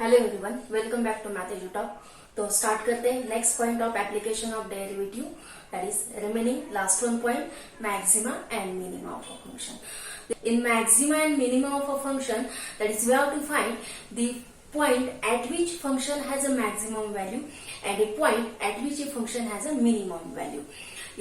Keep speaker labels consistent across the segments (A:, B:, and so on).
A: Hello everyone, welcome back to Math Edutalk. तो start करते हैं next point of application of derivative, that is remaining last one point, maxima and minima of a function. In maxima and minima of a function, that is we have to find the point at which function has a maximum value and a point at which a function has a minimum value.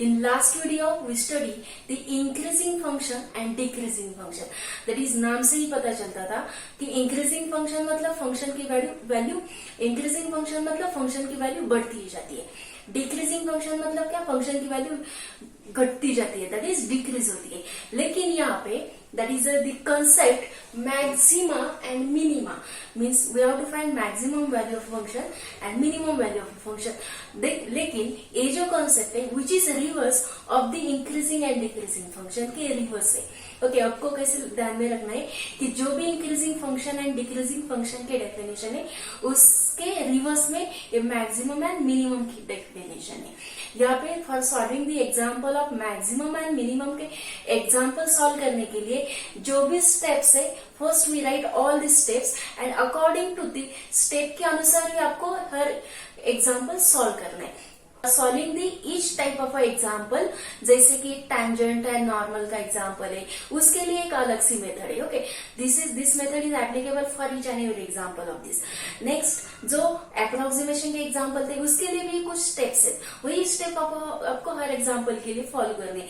A: In last video we study the increasing function and decreasing function. That is नाम से ही पता चलता था कि increasing function मतलब function की value increasing function मतलब function की वैल्यू बढ़ती ही जाती है, डिक्रीजिंग फंक्शन मतलब क्या, फंक्शन की वैल्यू घटती जाती है, दैट इज डिक्रीज होती है। लेकिन यहाँ पे that is the concept maxima and minima means we have to find maximum value of function and minimum value of function. लेकिन ये जो concept है which is reverse of the increasing and decreasing function के reverse है। Okay, आपको कैसे ध्यान में रखना है कि जो भी increasing function and decreasing function के डेफिनेशन है उसके रिवर्स में ये मैक्सिमम एंड मिनिमम की डेफिनेशन है। यहाँ पे for solving the example of maximum and minimum के एग्जांपल सॉल्व करने के लिए जो भी स्टेप्स है, first we write all the steps and according to the step के अनुसार ही आपको हर एग्जांपल सॉल्व करना है। Solving the each type of example, जैसे कि टैंजेंट एंड नॉर्मल का एग्जाम्पल है, उसके लिए एक अलग सी मेथड है। Okay, this method is applicable for each and every example of this. Next जो अप्रोक्सीमेशन के एग्जाम्पल थे उसके लिए भी कुछ स्टेप्स है, वही स्टेप आपको हर एग्जाम्पल के लिए फॉलो करने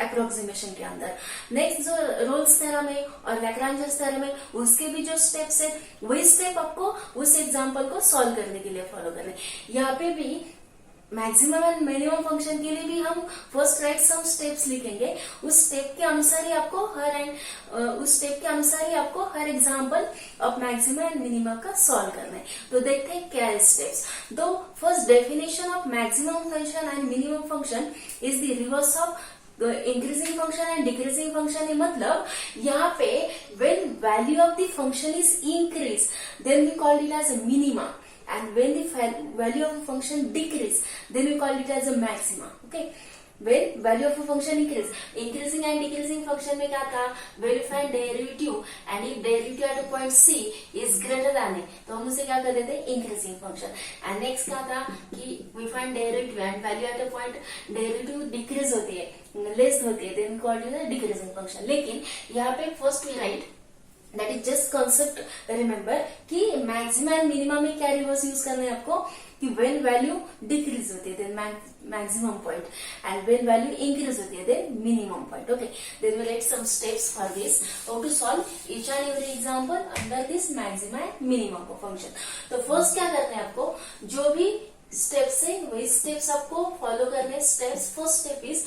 A: अप्रोक्सीमेशन के अंदर। नेक्स्ट जो रोल्स थ्योरम है और लैग्रांज थ्योरम है उसके भी जो स्टेप्स है वही स्टेप आपको उस एग्जाम्पल को सॉल्व करने के लिए फॉलो करने। यहाँ पे भी मैक्सिमम एंड मिनिमम फंक्शन के लिए भी हम फर्स्ट राइट सम स्टेप्स लिखेंगे, उस स्टेप के अनुसार ही आपको हर example of maximum and minimum का सॉल्व करना है। तो देखते हैं क्या है स्टेप्स। तो first definition of maximum function and minimum function is the reverse of increasing function and decreasing function है। मतलब यहाँ पे when value of the function is increase then we called it as a minima, and when the value of a function decrease then we call it as a maxima. Okay, when value of a function increasing and decreasing function में क्या था, when we find derivative and if derivative at a point c is greater than a, तो हम उसे क्या कर देते हैं, increasing function। and next क्या था कि we find derivative and value at a point derivative decrease होती है, less होती है, then we call it a decreasing function। लेकिन यहाँ पे first we write that is just concept, remember कि मैक्सिमम एंड मिनिमम में क्या रिवर्स यूज करना है आपको कि व्हेन वैल्यू डिक्रीज होती है then maximum point and when value increase होती है then minimum point. Okay, then we write some steps for this how to solve each and every example under this maximum and minimum of function. तो first क्या करना है आपको, जो भी steps है वही स्टेप्स आपको फॉलो करने। Steps first step is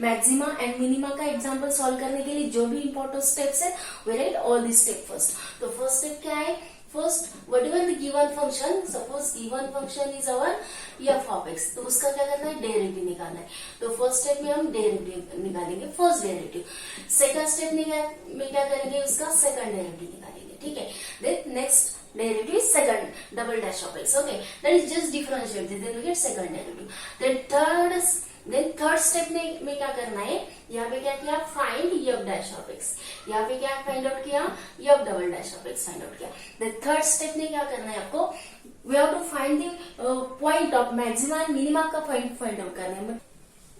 A: maxima and minima का एग्जांपल सॉल्व करने के लिए जो भी इंपॉर्टेंट स्टेप्स है we write all the step first. तो फर्स्ट स्टेप क्या है, first whatever the given function, suppose given function is our f of x, तो उसका क्या करना है, डेरिवेटिव निकालना है। तो फर्स्ट स्टेप में हम डेरिवेटिव निकालेंगे, फर्स्ट डेरिवेटिव। सेकंड स्टेप में क्या करेंगे, उसका सेकंड डेरिवेटिव निकालेंगे। ठीक है, then next derivative is second double dash of x. Okay, that is just differentiate this, then we get second derivative. Then third step में क्या करना है, यहाँ पे क्या किया, find f dash of x, यहाँ पे क्या फाइंड आउट किया, f double dash of x find out किया। then third step में क्या करना है आपको, we have to find the point of maxima and minima का point फाइंड आउट करना है।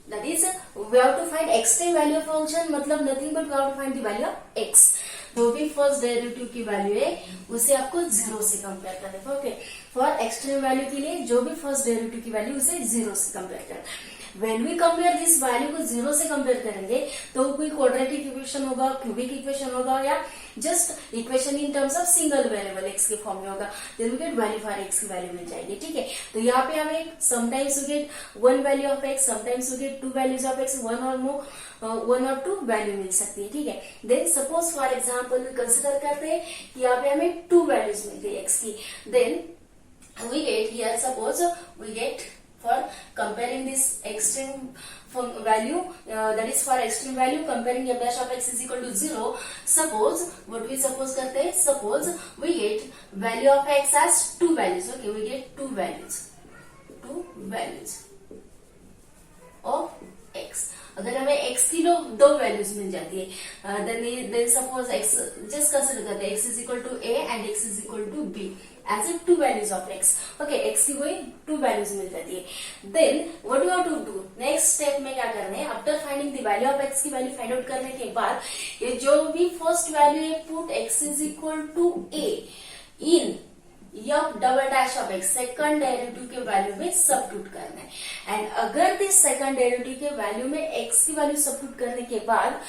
A: that is we have to find extreme value of function, मतलब nothing but we have to find the value of x। जो भी first derivative की value है उसे आपको जीरो से कंपेयर करना है। ओके, फॉर एक्सट्रीम वैल्यू के लिए जो भी फर्स्ट डेरिवेटिव की वैल्यू उसे जीरो से कंपेयर करना है। When we compare this value को जीरो से कंपेयर करेंगे तो कोई क्वाड्रेटिक इक्वेशन होगा, क्यूबिक इक्वेशन होगा या just equation in terms of single variable x के फॉर्म में होगा, then we get value for x की वैल्यू मिल जाएगी। ठीक है, तो यहाँ पे हमें sometimes we get one value of x, sometimes we get two values of x, one और टू वैल्यू मिल सकती है। ठीक है, then suppose for example we consider करते हैं कि यहाँ पे हमें टू वैल्यूज मिल गई एक्स की, then we get here suppose we get for comparing this extreme value, that is for extreme value comparing f dash of x is equal to 0, suppose what we suppose करते हैं, suppose we get value of x as two values. Okay, we get two values of x. अगर हमें x की दो values मिल जाती है, then suppose x, just consider करते हैं x is equal to a and x is equal to b as a two values of x। Okay, x की कोई टू वैल्यूज मिल जाती है, then what you have to do, next step में क्या करना है, after finding the value of x की वैल्यू फाइंड आउट करने के बाद ये जो भी फर्स्ट वैल्यू है put x is equal to a in f double dash of x, second derivative के वैल्यू में सबस्टिट्यूट करना है। एंड अगर दिस सेकंड डेरिवेटिव के वैल्यू में x की वैल्यू सबस्टिट्यूट करने के बाद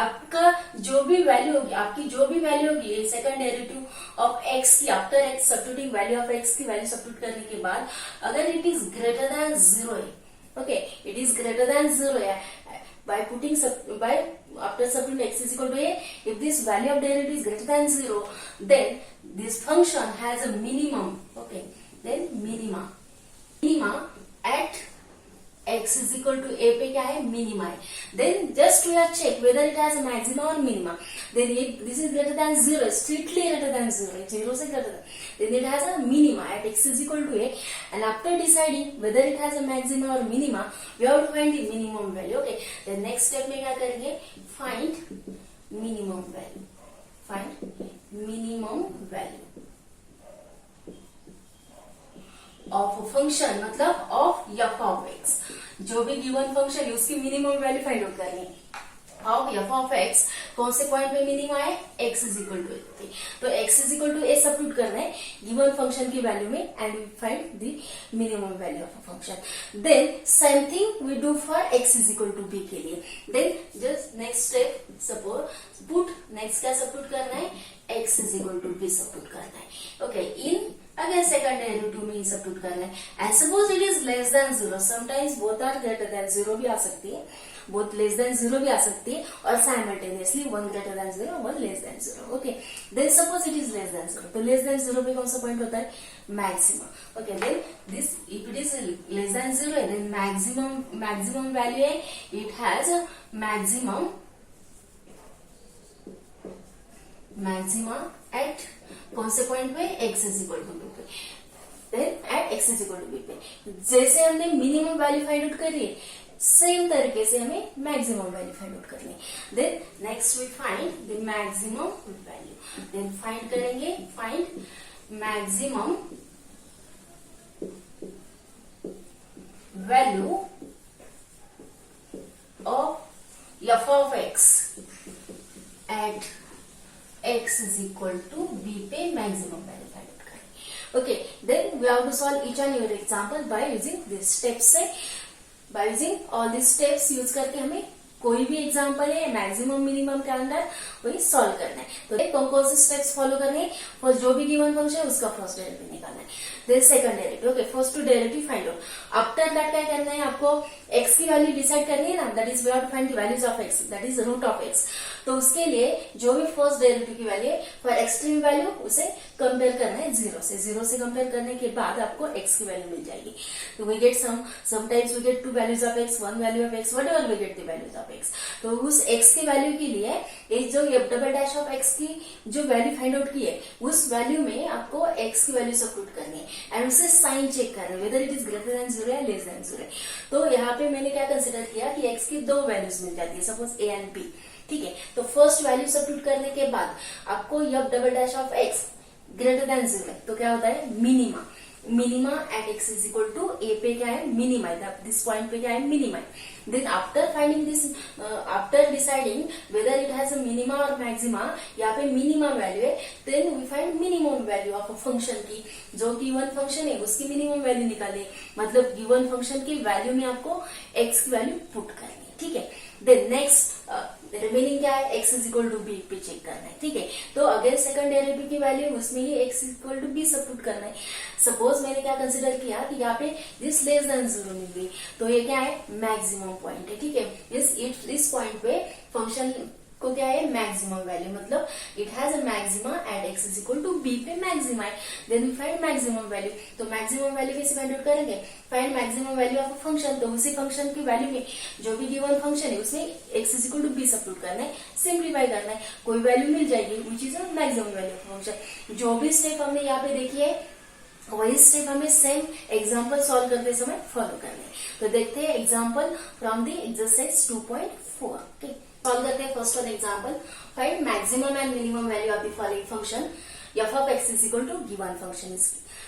A: आपका जो भी वैल्यू होगी, आपकी जो भी वैल्यू होगी सेकंड डेरिवेटिव ऑफ x की, after x substituting value of x की वैल्यू सबस्टिट्यूट करने के बाद अगर इट इज ग्रेटर देन 0 है, okay, it is greater than 0 है, by putting after substituting x is equal to a, if this value of derivative is greater than 0, then this function has a minimum, okay, then minima at x is equal to a पे क्या है, minima है, then just we are check whether it has a maxima or minima, then if this is greater than 0, strictly greater than 0, 0 से greater than, then it has a minima at x is equal to a, and after deciding whether it has a maxima or minima, we have to find the minimum value, okay, then next step में क्या करेंगे, find minimum value, find minimum value of function, मतलब of f of x, जो भी given function है उसकी minimum value find out करनी है। ऑफ f ऑफ x कौन से पॉइंट पे मिनिमम है, x is equal to a, तो x is equal to a substitute करना है गिवन फंक्शन की वैल्यू में and we find the minimum value of a function. Then same thing we do for x is equal to b के लिए। Then just next step, suppose put next क्या substitute करना है, x is equal to b substitute करना है, okay, in again second derivative में ही substitute करना है। And suppose it is less than 0, sometimes both are greater than 0 भी आ सकती है, बोथ लेस देन 0 भी आ सकती है, और simultaneously one greater than 0, one less than 0, okay, then suppose it is less than 0, तो लेस देन 0 पे कौन सा पॉइंट होता है, maximum, okay, then this if it is less than 0 है, देन मैक्सिमम वैल्यू है, इट हैज मैक्सिमा एट कौन से पॉइंट पे, x is equal to b पे, then at x is equal to b पे जैसे हमने मिनिमम वैल्यू फाइंड आउट करी है, सेम तरीके से हमें मैक्सिमम वैल्यू फाइंड आउट करनी है। Then next we find the maximum value, then find करेंगे, find maximum value of f of x at x is equal to b पे maximum value find out करें। Okay, then we have to solve each and every example by using these steps से, by using all these steps use करके हमें कोई भी example है maximum minimum के अंदर वही सॉल्व करना है। तो कौन कौन से स्टेप्स फॉलो करने हैं, फर्स्ट जो भी गिवन फंक्शन है उसका फर्स्ट डेरिवेटिव निकालना है, then second derivative, okay, first two derivative find out, after that क्या करना है, आपको x की वैल्यू डिसाइड करनी है ना, that is we have to find the values of x, that is root of x, तो उसके लिए जो भी फर्स्ट डेरिवेटिव की वैल्यू है फॉर एक्सट्रीम वैल्यू उसे कंपेयर करना है 0 से कंपेयर करने के बाद आपको x की वैल्यू मिल जाएगी। तो we get sometimes we get two values of x, one value of x, whatever we get the values of x, तो उस x की वैल्यू के लिए एक जो डबल डैश ऑफ x की जो वैल्यू फाइंड आउट की है उस वैल्यू में आपको x की वैल्यू सबस्टिट्यूट करनी है एंड उसे साइन चेक करना है whether it is greater than 0 या लेस देन 0। तो यहाँ पे मैंने क्या कंसिडर किया कि x की दो वैल्यूज मिल जाती है, सपोज a एंड b, ठीक है, तो फर्स्ट वैल्यू सबस्टिट्यूट करने के बाद आपको यह double dash of x greater than 0 तो क्या होता है, minima at x is equal to a पे क्या है, मिनिमा, दिस पॉइंट पे क्या है, minima. Then after finding this, after deciding whether it has a minima और मैक्सिमा, यहाँ पे मिनिमा वैल्यू है, then we find minimum value of a function की, जो गिवन फंक्शन है उसकी मिनिमम वैल्यू निकाले, मतलब गिवन फंक्शन की वैल्यू में आपको x की वैल्यू पुट करनी है, ठीक है। देन नेक्स्ट रिमेनिंग क्या है, x is equal to b पे चेक करना है, ठीक है, तो अगेन सेकंड डेरिवेटिव की वैल्यू उसमें ही x is equal to b substitute करना है। सपोज मैंने क्या कंसिडर किया कि यहाँ पे दिस लेस देन 0 मिल गई, तो ये क्या है, मैक्सिमम पॉइंट है, ठीक है, इस पॉइंट पे फंक्शन को क्या है, मैक्सिमम वैल्यू, मतलब it has a maxima at x is equal to b पे मैक्सिमा है, then we find maximum value. तो मैक्सिमम वैल्यू कैसे फाइंड आउट करेंगे, find maximum value of a function, तो उसी फंक्शन की वैल्यू में जो भी गिवन फंक्शन है उसमें x is equal to b substitute करना है, सिंप्लीफाई करना है, कोई वैल्यू मिल जाएगी which is a maximum value of function. जो भी स्टेप हमने यहाँ पे देखी है वही स्टेप हमें सेम एग्जांपल सॉल्व करते समय फॉलो करने हैं। तो देखते हैं example from the exercise 2.4। Okay, solve करते हैं first one example. Find maximum and minimum value of the following function f of x is equal to given function is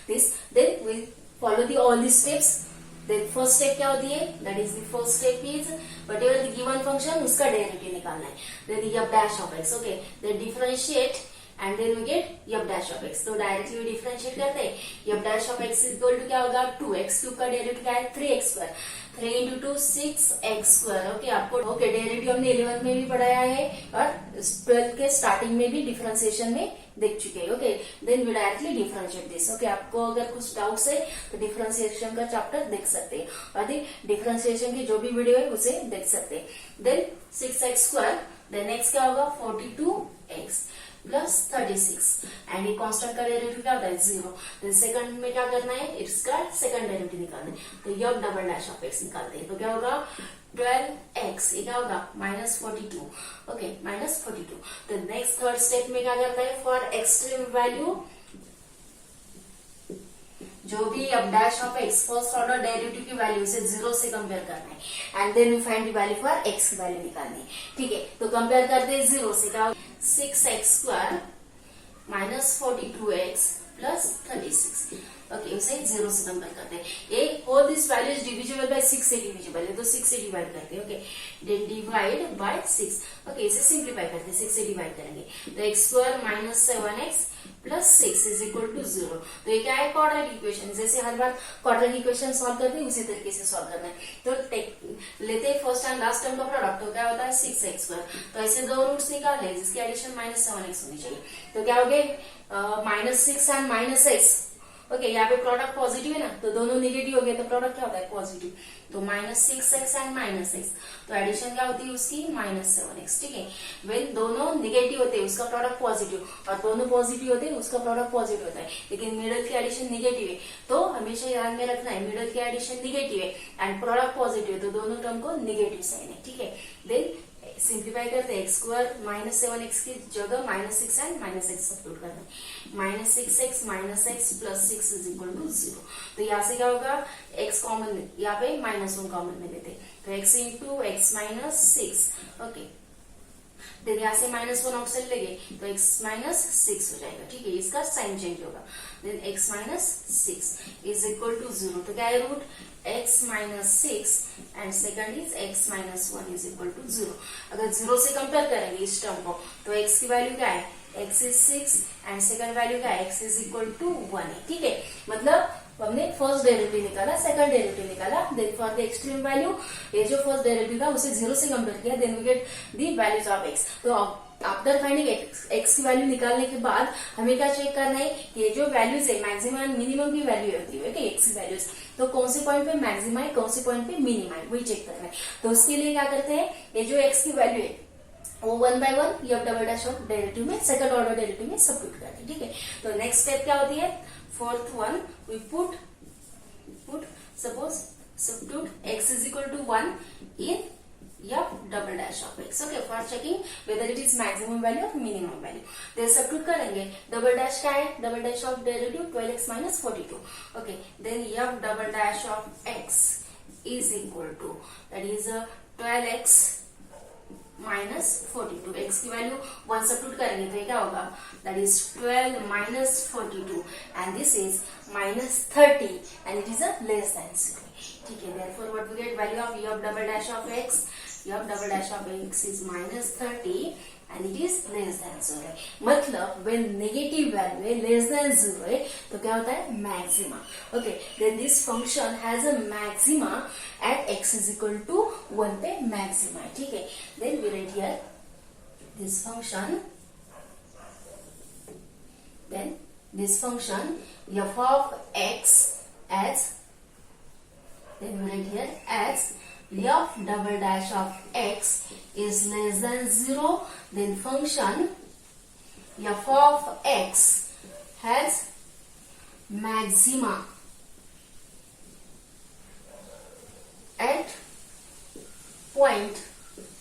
A: this, then we follow the all the steps। then first step क्या होती है, that is the first step is whatever the given function उसका derivative निकालना है। then the f dash of x, okay, then differentiate and then we get f dash of x। तो directly we differentiate करते हैं। f dash of x equal to क्या होगा, 2x cube का derivative क्या है 3x square, 3 into 2 6x square. Okay, आपको okay derivative हमने 11 में भी पढ़ाया है और 12 के स्टार्टिंग में भी डिफरेंशिएशन में देख चुके हैं। Okay, then we directly differentiate this. Okay, आपको अगर कुछ डाउट्स है तो डिफरेंशिएशन का चैप्टर देख सकते हैं और डिफरेंशिएशन की जो भी वीडियो है उसे देख सकते हैं। Then 6x square, then next क्या होगा 42x प्लस 36 एंड ये कांस्टेंट का डेरिवेटिव क्या होता है 0। देन सेकंड में क्या करना है, इसका सेकंड डेरिवेटिव निकालना है। तो ये डबल डैश ऑफ x निकालते हैं। तो क्या होगा 12x, ये क्या होगा -42। ओके, -42। तो नेक्स्ट थर्ड स्टेप में क्या करता है, फॉर एक्सट्रीम वैल्यू जो भी अब dash of x first order derivative की वैल्यू से 0 से कंपेयर करना है and then we find the value for x की वैल्यू निकालनी है। ठीक है, तो कंपेयर करते हैं 0 से, क्या 6x square -42x plus 36। Okay, उसे 0 से कंपेयर करते हैं। ये whole this value is divisible by 6 से डिविजिबल है, तो 6 से डिवाइड करते हैं। Okay, then divide by 6। Okay, इसे सिंप्लीफाई करते हैं, 6 से डिवाइड करेंगे तो x square -7x plus 6 is equal to 0। तो ये क्या है, क्वाड्रेटिक इक्वेशन। जैसे हर बार क्वाड्रेटिक इक्वेशन सॉल्व करते हैं उसी तरीके से सॉल्व करना है। तो लेते हैं फर्स्ट एंड लास्ट टर्म का प्रोडक्ट, तो क्या होता है 6x स्क्वायर। तो ऐसे दो रूट्स निकाले जिसकी एडिशन -7x होनी चाहिए। तो क्या हो गए -6 एंड -x। ओके, यहाँ पे प्रोडक्ट पॉजिटिव है ना, तो दोनों नेगेटिव हो गए तो प्रोडक्ट क्या होता है पॉजिटिव। तो -6x एंड -x, तो एडिशन क्या होती है उसकी -7x। ठीक है, वेन दोनों नेगेटिव होते हैं उसका प्रोडक्ट पॉजिटिव और दोनों पॉजिटिव होते हैं उसका प्रोडक्ट पॉजिटिव होता है। लेकिन मिडल की एडिशन नेगेटिव है, तो हमेशा ध्यान में रखना है मिडल की एडिशन नेगेटिव है एंड प्रोडक्ट पॉजिटिव है, तो दोनों टर्म को नेगेटिव साइन है। ठीक है, देन सिंप्लीफाई करते हैं, x स्क्वायर -7x की जगह -6 एंड -x सब्स्टिट्यूट करना है। -6x -x plus 6 is equal to 0। तो यहाँ से क्या होगा, x कॉमन, यहाँ पे -1 कॉमन में लेते हैं, तो x into x -6। Okay, then यहाँ से -1 आउटसाइड लेंगे तो x -6 हो जाएगा। ठीक है, इसका साइन चेंज होगा। Then x -6 is equal to 0। तो क्या है, root x -6 and second is x -1 is equal to 0। अगर 0 से कंपेयर करेंगे इस टर्म को तो x की वैल्यू क्या है, x is 6 and second value क्या है, x इज इक्वल टू 1 है। ठीक है, मतलब हमने फर्स्ट डेरिवेटिव निकाला, सेकंड डेरिवेटिव निकाला, then for the extreme value ये जो फर्स्ट डेरिवेटिव था उसे 0 से कंपेयर किया, then we get the values of x। तो आफ्टर फाइंडिंग x की वैल्यू निकालने के बाद हमें क्या चेक करना है कि ये जो वैल्यूज है मैक्सिमम एंड मिनिमम की वैल्यू होती है कि x की वैल्यूज, तो कौन से पॉइंट पे मैक्सिमम है कौन से पॉइंट पे मिनिमम है वही चेक करना है। तो उसके लिए क्या करते हैं, ये जो x की वैल्यू है वो 1 by 1 f double dash of derivative में सेकंड ऑर्डर डेरिवेटिव में सबस्टिट्यूट करते हैं। ठीक है, तो नेक्स्ट स्टेप क्या होती है, fourth one we put suppose substitute x is equal to 1 in f double dash of x। okay, for checking whether it is maximum value or minimum value, then substitute करेंगे। Double dash क्या है, double dash of derivative 12x minus 42। okay, then f double dash of x is equal to that is 12x minus 42। x की value 1 substitute करेंगे तो ये क्या होगा, that is 12 minus 42 and this is -30 and it is a less than 0। ठीक है, therefore what we get, value of f double dash of x, f double dash of x is -30 and it is less than 0। मतलब when negative value है less than 0 है तो क्या होता है maxima. Okay, then this function has a maxima at x is equal to 1 पे maxima है। ठीक है, then we write here this function, then this function f of x as, then we write here as f double dash of x is less than 0, then function f of x has maxima at point,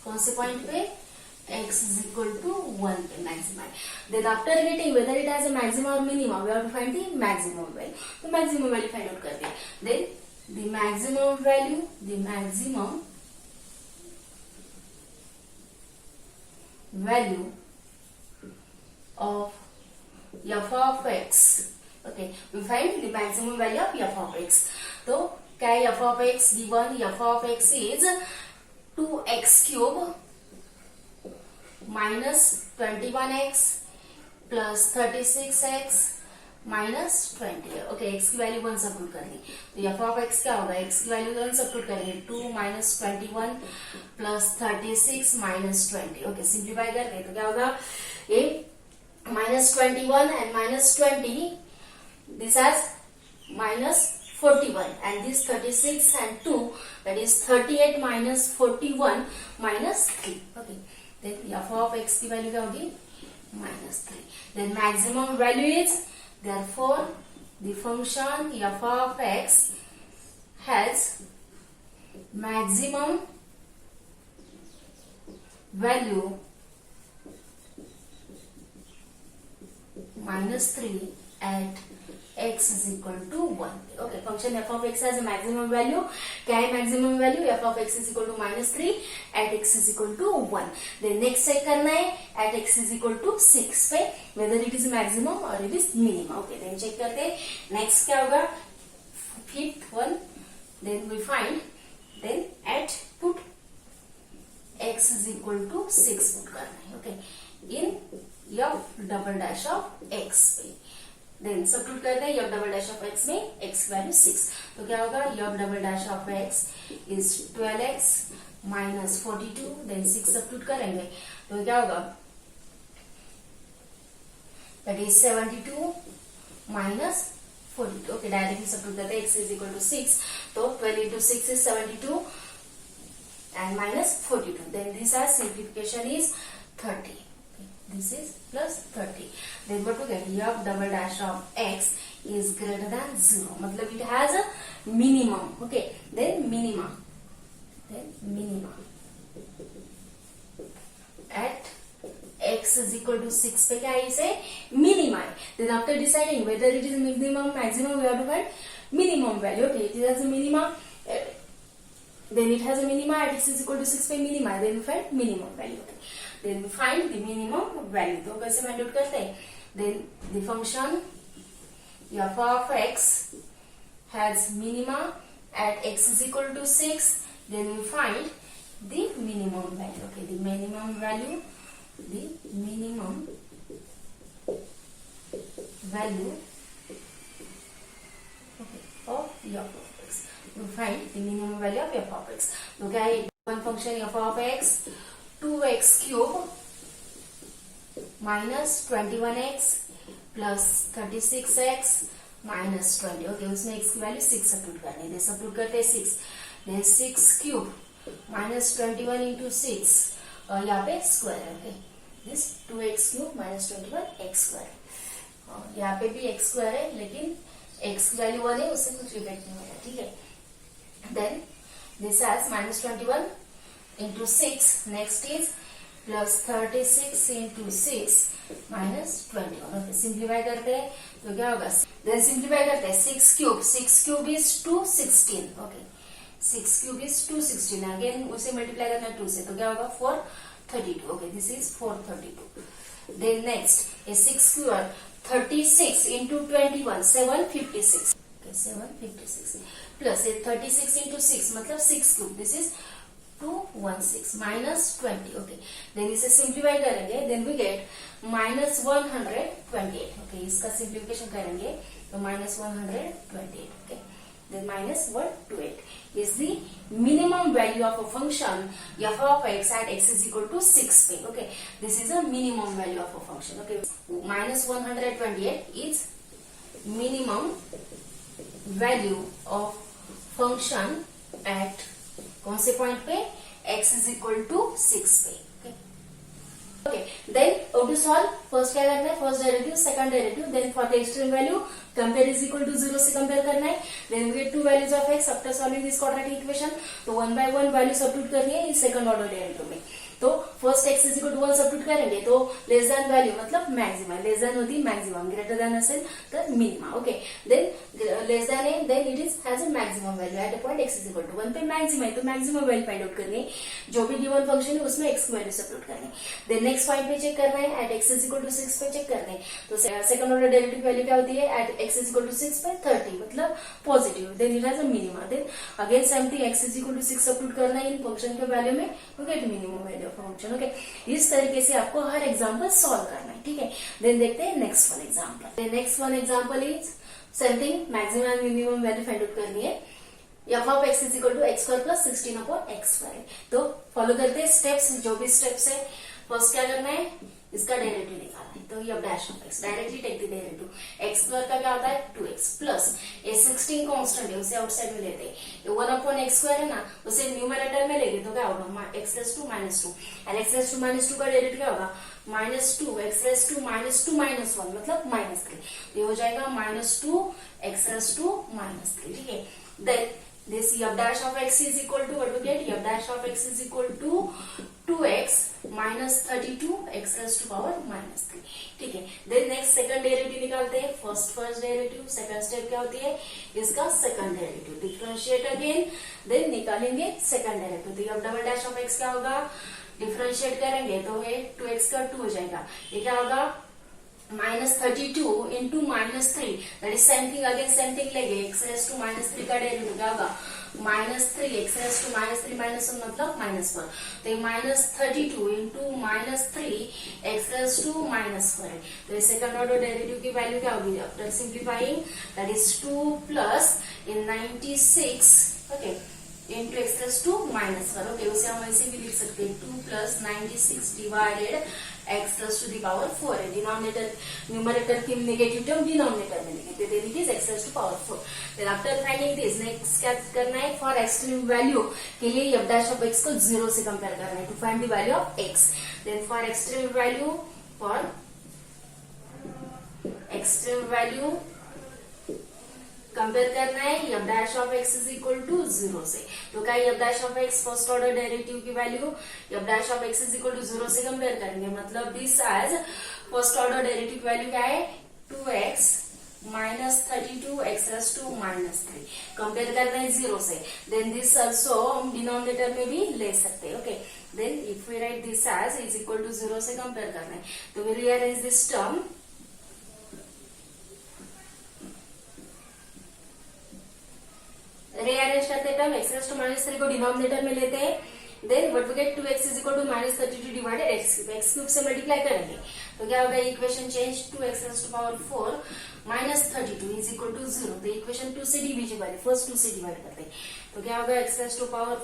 A: कौन से point पे, x is equal to 1 पे maximum. Then after getting whether it has a maximum or minimum, we have to find the maximum value. तो maximum value find out करते हैं. Then the maximum value of f of x. Okay, we find the maximum value of f of x. तो क्या है f of x given? f of x is 2x cube minus 21x plus 36x minus 20. Okay, x की value 1 substitute करनी. तो f of x क्या होगा? x की value 1 substitute करेंगे. 2 minus 21 plus 36 minus 20. Okay, simplify करते तो क्या होगा? ये minus 21 and minus 20. This has minus 41 and this 36 and 2, that is 38 minus 41 minus 3. Okay, then f of x की वैल्यू क्या होगी? minus 3. Then maximum value is, therefore the function f of x has maximum value minus 3 at x is equal to 1. Okay, function f of x has a maximum value. क्या है maximum value? f of x is equal to minus 3 at x is equal to 1. Then next check करना है at x is equal to 6 पे whether it is maximum or it is minimum. Okay, then check करते हैं. Next क्या होगा? Fifth one. Then we find, then at put x is equal to 6 put करना है. Okay, in f double dash of x पे. Then substitute करते हैं f double dash of x में x वैल्यू 6. तो क्या होगा? f double dash of x is 12x minus 42. Then 6 substitute करेंगे तो क्या होगा? That is 72 minus 42. Okay, directly substitute करते हैं. x is equal to 6. तो 12 into 6 is 72 and minus 42. Then this as simplification is 30. This is plus 30. Then what we get? f double dash of x is greater than 0. मतलब it has a minimum. Okay. Then minima. At x is equal to 6 पे क्या है? इसे minima. Then after deciding whether it is minimum, maximum, we have to find minimum value. Okay. It has a minima. Then it has a minima at x is equal to 6 पे minima. Then we find minimum value. Okay. Then we find the minimum value. तो कैसे find out करते हैं? Then the function f of x has minima at x is equal to 6. Then we find the minimum value. Okay, the minimum value okay, of f of x. We find the minimum value of f of x. तो क्या है? one function f of x 2x cube minus 21x plus 36x minus 20. Okay, उसमें x की value 6 substitute करनी है. Substitute करते हैं 6. then 6 cube minus 21 into 6 और यहाँ पे स्क्वायर है. Okay, this 2x cube minus 21x square. यहाँ पे भी x स्क्वायर है लेकिन x की वैल्यू 1 है, उससे कुछ इफेक्ट नहीं होगा. ठीक है. then this has minus 21 into 6. Next is plus 36 into 6 minus 21. Okay, simplify करते हैं तो क्या होगा? Then सिंप्लीफाई करते हैं. 6 cube is 216. Okay, 6 cube is 216. Again उसे मल्टीप्लाई करना है 2 से तो क्या होगा? 432. Okay, this is 432. Then next is 6 cube 36 into 21 756. Okay, 756 plus 36 into 6 मतलब 6 cube. This is 216 minus 20. Okay, then इसे सिंप्लीफाई करेंगे. then we get minus 128. Okay, इसका सिंप्लीफिकेशन करेंगे तो minus 128. Okay, then minus 128 is the minimum value of a function f of x at x is equal to 6 पे. Okay, this is a minimum value of a function. Okay, minus 128 is minimum value of function at कौन से point पे? x is equal to 6 पे. Okay, then how to solve? First क्या करना है? First derivative, second derivative. Then for the extreme value compare is equal to 0 से compare करना है. Then we get two values of x after solving this quadratic equation. तो 1 by 1 value substitute करनी है इस सेकंड ऑर्डर डेरिवेटिव में. तो first x is equal to 1 substitute करेंगे तो लेस देन वैल्यू मतलब मैक्सिमम, लेस देन होती मैक्सिमम, ग्रेटर देन असेल तर minima. Okay, then less than है, then it is has a maximum value at a point x is equal to 1 पे maximum है तो मैक्सिमम वैल्यू फाइंड आउट करनी है. जो भी गिवन फंक्शन है उसमें x की वैल्यू सब्स्टिट्यूट करनी है. देन नेक्स्ट पॉइंट पे चेक करना है at x is equal to 6 पे चेक करना है. तो सेकंड ऑर्डर डेरिवेटिव वैल्यू क्या होती है at x is equal to 6 पे 30 मतलब positive. Then it has a minima. Then again same thing x is equal to 6 substitute करना है इन फंक्शन के वैल्यू में to get minimum value of function. Okay, इस तरीके से आपको हर एग्जांपल सॉल्व करना है. ठीक है, देन देखते हैं next one example. Next one example is same thing, maximum and minimum value find out करनी है. f of x is equal to x square plus 16 upon x square. तो फॉलो करते हैं स्टेप्स, जो भी स्टेप्स है. फर्स्ट क्या करना है, इसका डेरिवेटिव निकालना है. तो ये dash of x directly take the derivative. X square का क्या होता है 2x प्लस ये 16 कांस्टेंट है उसे आउटसाइड में लेते हैं. ये 1 अपॉन एक्स स्क्वायर है ना उसे न्यूमरेटर में लेंगे तो क्या होगा x raise to minus 2 and x raise to minus 2 का डेरिवेटिव क्या होगा -2 x raise to minus 2 minus 1 मतलब -3. ये हो जाएगा -2 x रेस टू -3. ठीक है, then this f dash of x is equal to what we get, f dash of x is equal to 2x minus 32 x raised to power minus 3. ठीक है, then next second derivative निकालते हैं. First derivative, second step क्या होती है इसका second derivative. Differentiate again, then निकालेंगे second derivative. तो f double dash of x क्या होगा, डिफरेंशिएट करेंगे तो ये 2x का 2 हो जाएगा. ये क्या होगा -32 into -3 that is same thing, again same thing लेंगे. x raised to -3 का डेरिवेटिव क्या होगा -3 x raised to -3 -1 मतलब -4. तो ये -32 into -3 x raised to -4. तो ये सेकंड ऑर्डर डेरिवेटिव की वैल्यू क्या होगी after simplifying, that is 2 plus in 96 okay into x raised to -4. Okay, उसे हम ऐसे भी लिख सकते हैं 2 plus 96 divided x raised to the power 4 है. डिनोमिनेटर न्यूमरेटर की नेगेटिव टर्म डिनोमिनेटर में लिखेंगे, then it is x raised to power 4. Then after finding this next क्या करना है, फॉर एक्सट्रीम वैल्यू के लिए f dash ऑफ x को 0 से कंपेयर करना है to find the value of x. Then for extreme value compare करना है f dash of x is equal to 0 से. तो क्या f dash of x first order derivative की value f dash of x is equal to 0 से compare करेंगे, मतलब this as first order derivative value क्या है 2x minus 32 x raised to minus 3. Compare करना है 0 से. देन दिस ऑल्सो हम डिनोमिनेटर में भी ले सकते हैं. Okay, then if we write this as is equal to 0 से कंपेयर करना है तो we rearrange this term. Rearrange करते term x raised to minus 3 को डिनोमिनेटर में लेते हैं. Then what we get 2x is equal to -32 divided x cube से मल्टीप्लाई करेंगे तो क्या होगा equation change 2x raised to power 4 -32 is equal to 0. तो इक्वेशन 2 से डिविजिबल है, फर्स्ट 2 से डिवाइड करते हैं तो क्या होगा x raised to power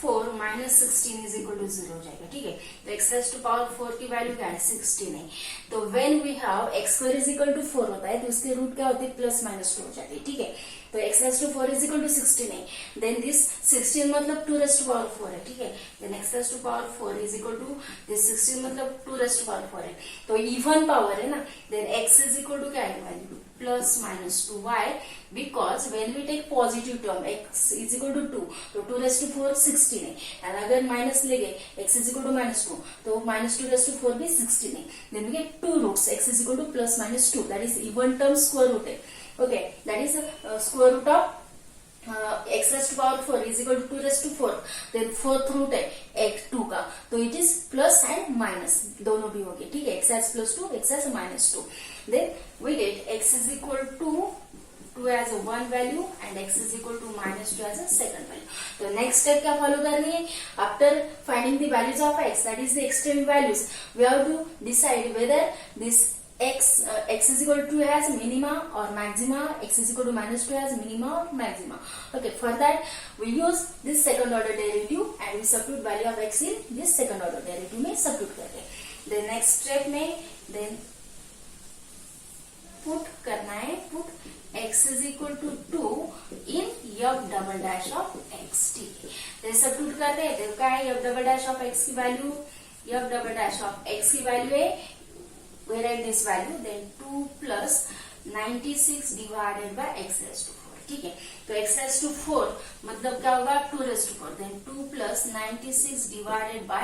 A: 4 -16 is equal to 0 हो जाएगा. ठीक है, तो x raised to power 4 की वैल्यू क्या है 16 है. तो when we have x square is equal to 4 होता है तो उसके रूट क्या होते हैं +-2 हो जाते हैं. ठीक है, तो x raised to 4 is equal to 16 है. देन दिस 16 मतलब 2 raised to power 4 है. ठीक है, then x raised to power 4 is equal to this 16 मतलब 2 raised to power 4 है. तो इवन पावर है ना. Then x is equal to क्या है value +-2. Why? Because when we take positive term x is equal to 2 तो 2 raised to 4 16 है. And अगर माइनस लेंगे x is equal to -2 तो -2 raised to 4 भी 16 है. Then we get two roots x is equal to +-2 that is even term square root है. Okay, that is square root of x raised to power 4 is equal to 2 raised to 4. Then fourth root है x2 का तो it is plus and minus दोनों भी हो गए. ठीक है, x has +2 x has -2. Then we get x is equal to 2 as a one value and x is equal to -2 as a second value. तो next step क्या follow करनी है, after finding the values of x that is the extreme values we have to decide whether this x is equal to has minima or maxima, x is equal to -2 has minima or maxima. Okay, for that we use this second order derivative and we substitute value of x in this second order derivative में substitute करते हैं. Then next step में then put करना है, put x is equal to 2 in f double dash of x. ठीक है, then substitute करते हैं तो क्या है f double dash of x की value, f double dash of x की वैल्यू है we write this value then 2 plus 96 divided by x raised to 4. ठीक है, तो x raised to 4 मतलब क्या होगा 2 raised to 4 then 2 plus 96 divided by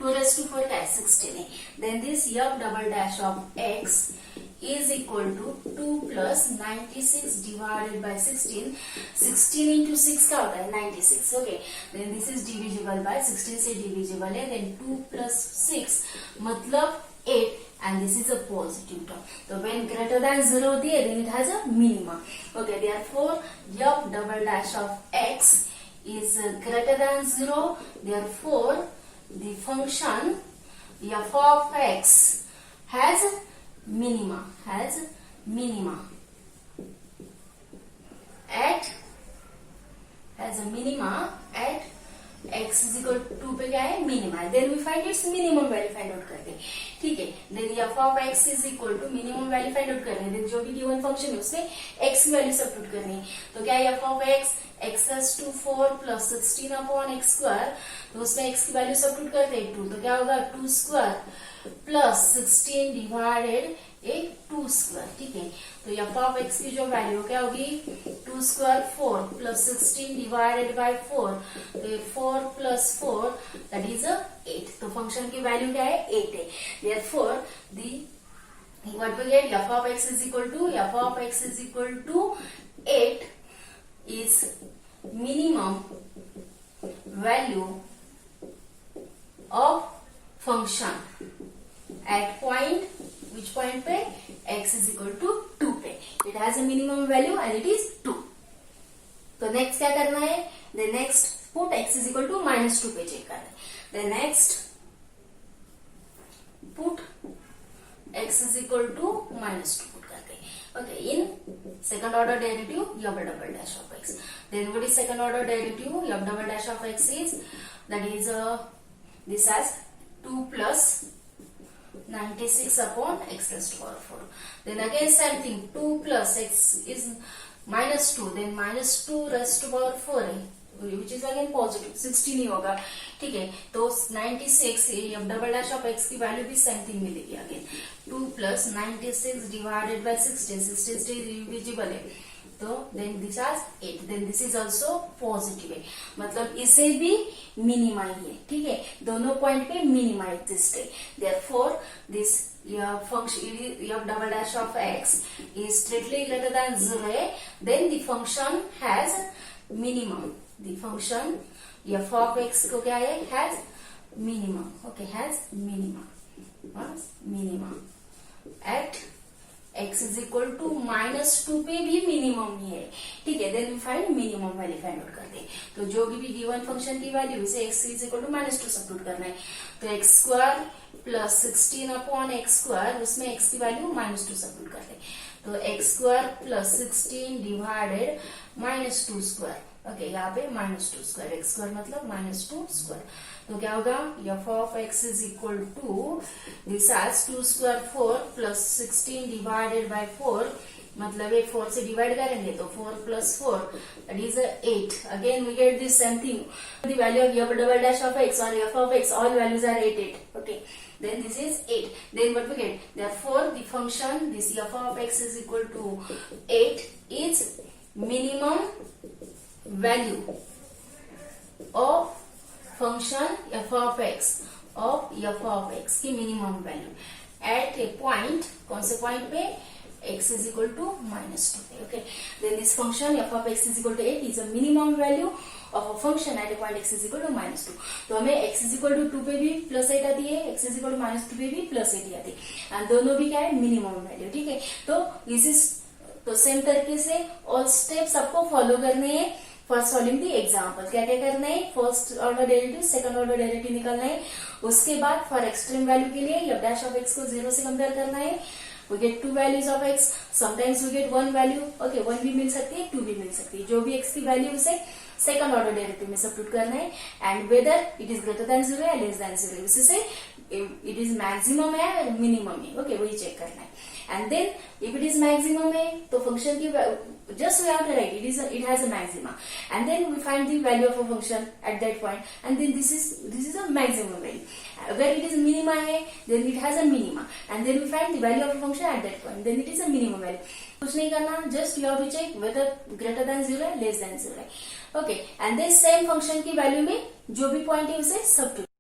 A: 2 raised to 4 क्या है 16 है. Then this f double dash of x is equal to 2 plus 96 divided by 16. 16 into 6 क्या होता है 96. Okay. Then this is divisible by 16 से divisible है. Then 2 plus 6 मतलब 8 and this is a positive term. So when greater than 0 होती है then it has a minima. Okay. Therefore f double dash of x is greater than 0. Therefore the function f of x has minima at x is equal to 2 पे क्या है minima है. Then we find its minimum value find out करते हैं. ठीक है. Then f of x is equal to minimum value find out करनी है. देन जो भी गिवन फंक्शन है उसमें x की वैल्यू सब्स्टिट्यूट करनी है. तो क्या है f of x plus 2 4 plus 16 upon x square. तो उसमें x की वैल्यू सब्स्टिट्यूट करते हैं 2. तो क्या होगा 2 स्क्वायर प्लस 16 डिवाइडेड 2 स्क्वायर. ठीक है. तो f ऑफ x की जो वैल्यू क्या होगी 2 स्क्वायर 4 प्लस 16 डिवाइडेड बाय 4. तो 4 प्लस 4 दैट इज 8. तो फंक्शन की वैल्यू क्या है 8 है. Therefore what we get f of x is equal to 8 is minimum value of function at point which point पे x is equal to 2 पे. It has a minimum value and it is 2. तो next क्या करना है. The next put x is equal to -2 पे check करना है. The next put x is equal to -2 put करते हैं. Okay, in second order derivative f double dash of x. Then what is second order derivative f double dash of x is that is this as 2 plus 96 upon x raised to power 4. Then again same thing 2 plus x is -2. Then -2 raised to power 4 है which is again positive 16 ही होगा. ठीक है. तो 96 f double dash of x की value भी same thing मिलेगी. Again 2 plus 96 divided by 16. 16 divisible है. तो then this as 8. Then this is also positive है. मतलब इसे भी मिनिमा ही है. ठीक है. दोनों पॉइंट पे मिनिमा एग्जिस्ट है. Therefore this function f double dash of x is strictly greater than 0. Then the function has minimum. The function f of x को क्या है has minimum. Okay, has minimum at x is equal to -2 पे भी minimum ही है. ठीक है. Then we find minimum value find out करते हैं. तो जो भी गिवन फंक्शन की वैल्यू इसे x is equal to -2 substitute करना है. तो x square plus 16 upon x square उसमें x की वैल्यू -2 सब्स्टिट्यूट करते हैं. तो x square plus 16 divided -2 square. Okay. यहाँ पे -2 स्क्वायर. x स्क्वायर मतलब -2 स्क्वायर. तो क्या होगा f of x is equal to this as 2 square 4 plus 16 divided by 4. मतलब ये 4 से डिवाइड करेंगे तो 4 plus 4 that is 8. Again we get this same thing. The value of f double dash of x or f of x all values are 8. Okay. Then this is 8. Then what we get? Therefore the function this f of x is equal to 8 is minimum value of function f of x की minimum value eight ए point. कौन से point पे x is equal to -2 पे. Okay. Then this function f of x is equal to 8 is a minimum value of a function at a point x is equal to -2. तो हमें x is equal to 2 पे भी +8 आती है. x is equal to -2 पे भी +8 आती है. एंड दोनों भी क्या है मिनिमम वैल्यू. ठीक है. तो सेम तरीके से ऑल स्टेप्स आपको फॉलो करने हैं. First solving the example. क्या क्या करना है. First order derivative second order derivative निकालना है. उसके बाद फॉर एक्सट्रीम वैल्यू के लिए f dash of x को 0 से कंपेयर करना है. We get 2 values of x. Sometimes we get 1 value. Okay, 1 भी मिल सकती है 2 भी मिल सकती है. जो भी x की वैल्यू उसे सेकंड ऑर्डर डेरिवेटिव में सब्स्टिट्यूट करना है. And whether it is greater than 0 या लेस देन 0. इससे इट इज मैक्सिमम है या मिनिमम है. ओके. वही चेक करना है. And then if it is maximum है तो फंक्शन की just we have to write it has a maxima, and then we find the value of a function at that point, and then this is a maximum value. Where it is minima है then it has a minima, and then we find the value of a function at that point, then it is a minimum value. कुछ नहीं करना. just you have to check whether greater than 0 है less than 0 है. okay. and then same function की value में जो भी point है उसे सब्स्टिट्यूट